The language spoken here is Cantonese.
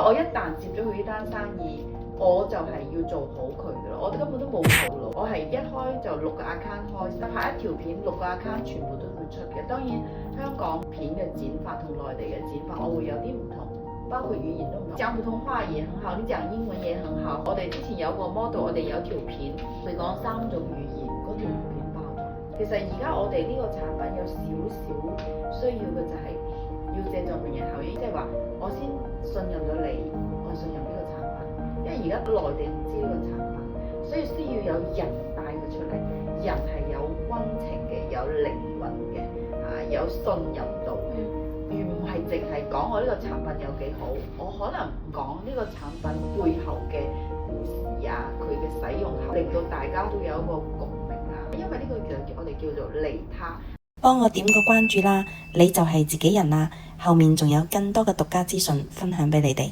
我一旦接咗佢呢單生意，我就係要做好佢噶啦，我根本都冇後路。我係一開就6個 account 開，拍一條片6個 account 全部都會出嘅。當然香港片嘅剪法同內地嘅剪法，我會有啲唔同，包括語言都唔同。講普通話也很好，你講英文也很好。我哋之前有個 model， 我哋有條片，佢講3種語言，嗰條片爆咗。其實而家我哋呢個產品有少少需要嘅就係要借助名人效應，即係話我先信任咗你，我信任呢個產品，因為而家內地唔知呢個產品，所以需要有人帶佢出嚟。人係有溫情嘅，有靈魂嘅，有信任度嘅，而唔係淨係講我呢個產品有幾好，我可能唔講呢個產品背後嘅故事啊，佢嘅使用後，令到大家都有一個共鳴啊。因為呢個其實我哋叫做利他。幫我點個關注啦，你就係自己人啦。後面仲有更多嘅獨家資訊分享俾你哋。